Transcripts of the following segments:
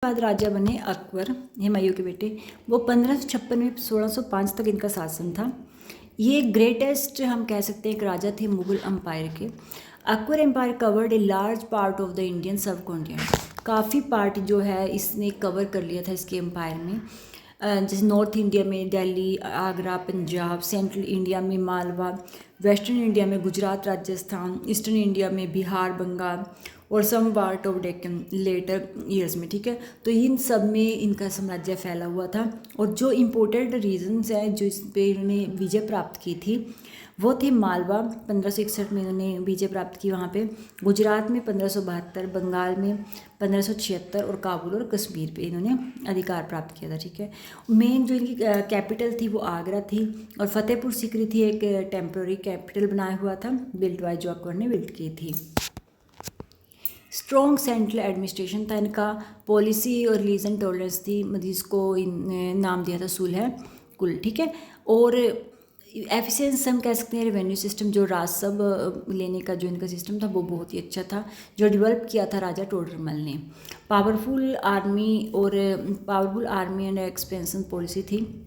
बाद राजा बने अकबर, हुमायूं के बेटे। वो 1556 में 1605 तक इनका शासन था। ये ग्रेटेस्ट हम कह सकते हैं एक राजा थे मुगल एम्पायर के। Akbar empire covered a large part of the Indian subcontinent. काफ़ी पार्ट जो है इसने कवर कर लिया था इसके एम्पायर में। जैसे नॉर्थ इंडिया में दिल्ली, आगरा, पंजाब, सेंट्रल इंडिया में मालवा, वेस्टर्न इंडिया में गुजरात, राजस्थान, ईस्टर्न इंडिया में बिहार, बंगाल और some part of Deccan later years में। ठीक है, तो इन सब में इनका साम्राज्य फैला हुआ था। और जो इम्पोर्टेंट रीजंस हैं जो इस पे इन्होंने विजय प्राप्त की थी वो थे मालवा 1561 में इन्होंने विजय प्राप्त की वहाँ पे, गुजरात में 1572, बंगाल में 1576 और काबुल और कश्मीर पे इन्होंने अधिकार प्राप्त किया था। ठीक है, मेन जो इनकी कैपिटल थी वो आगरा थी और फतेहपुर सीकरी थी एक टेम्प्रोरी कैपिटल बनाया हुआ था, बिल्ट बाय जो अकबर ने बिल्ट की थी। स्ट्रॉन्ग सेंट्रल एडमिनिस्ट्रेशन था इनका, पॉलिसी और रिलीजन टॉलरेंस थी, जिसको इन नाम दिया था सुलह कुल। ठीक है, और एफिशिएंस हम कह सकते हैं रेवेन्यू सिस्टम जो राजस्व लेने का जो इनका सिस्टम था वो बहुत ही अच्छा था, जो डेवलप किया था राजा टोडरमल ने। Powerful army and expansion policy थी।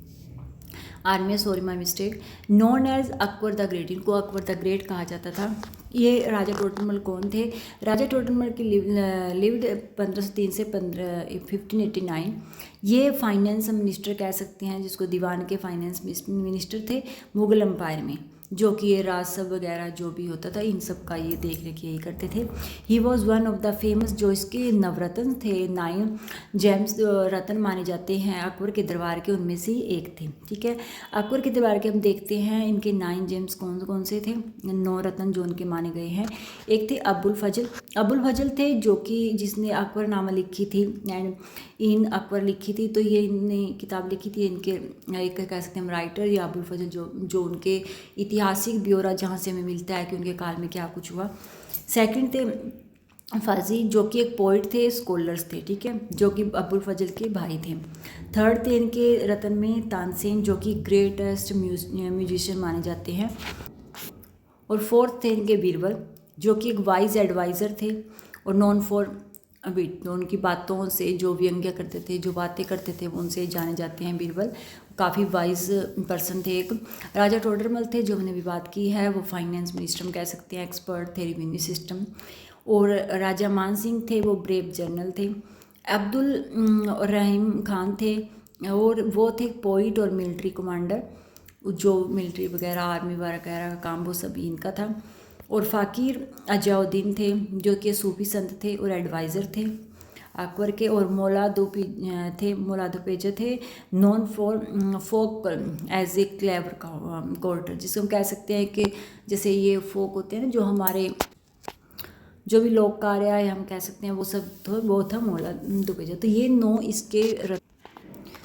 Sorry my mistake. Known as Akbar the Great, इनको अकबर द ग्रेट कहा जाता था। ये राजा टोडरमल कौन थे? राजा टोडरमल की लिव्ड 1503 से 1589। ये फाइनेंस मिनिस्टर कह सकते हैं, जिसको दीवान के फाइनेंस मिनिस्टर थे मुगल एम्पायर में, जो कि ये राजस्व वगैरह जो भी होता था इन सब का ये देख रेख यही करते थे। He was one of the famous, जो इसके नवरत्न थे 9 जेम्स रत्न माने जाते हैं अकबर के दरबार के, उनमें से एक थे। ठीक है, अकबर के दरबार के हम देखते हैं इनके 9 जेम्स कौन कौन से थे, 9 रत्न जो उनके माने गए हैं। एक थे अबुल फजल थे, जो कि जिसने अकबरनामा लिखी थी एंड इन अकबर लिखी थी। तो ये इनने किताब लिखी थी, इनके एक कह सकते हैं हम राइटर या अबुल फजल, जो उनके ऐतिहासिक ब्यौरा जहाँ से हमें मिलता है कि उनके काल में क्या कुछ हुआ। सेकंड थे फाजी, जो कि एक पोइट थे, स्कॉलर्स थे। ठीक है, जो कि अबुल फजल के भाई थे। थर्ड थे इनके रतन में तानसेन, जो कि ग्रेटेस्ट म्यूजिशियन माने जाते हैं। और फोर्थ थे इनके बीरबल, जो कि एक वाइज एडवाइज़र थे और नॉन फॉर विट, तो उनकी बातों से जो व्यंग्य करते थे, जो बातें करते थे, वो उनसे जाने जाते हैं बीरबल। काफ़ी वाइज पर्सन थे। एक राजा टोडरमल थे, जो हमने भी बात की है, वो फाइनेंस मिनिस्टर कह सकते हैं, एक्सपर्ट थे रेवेन्यू सिस्टम। और राजा मान सिंह थे, वो ब्रेव जनरल थे। अब्दुल रहीम खान थे, और वो थे पोइट और मिलिट्री कमांडर, जो मिलिट्री वगैरह आर्मी वगैरह का काम वो सभी इनका था। और फ़कीर अजाउद्दीन थे, जो कि सूफी संत थे और एडवाइज़र थे अकबर के। और मौलादोपेज थे, known for folk as a clever courtier, जिसको हम कह सकते हैं कि जैसे ये फोक होते हैं ना, जो हमारे जो भी लोक कार्य है हम कह सकते हैं, वो सब तो वो था मौलादोपेज। तो ये 9 इसके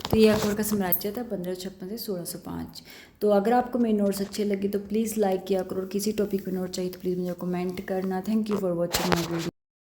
तो ये अकबर का साम्राज्य था 1556 से 1605। तो अगर आपको मेरे नोट्स अच्छे लगे तो प्लीज़ लाइक किया करो, और किसी टॉपिक पे नोट चाहिए तो प्लीज़ मुझे कमेंट करना। Thank you for watching my video.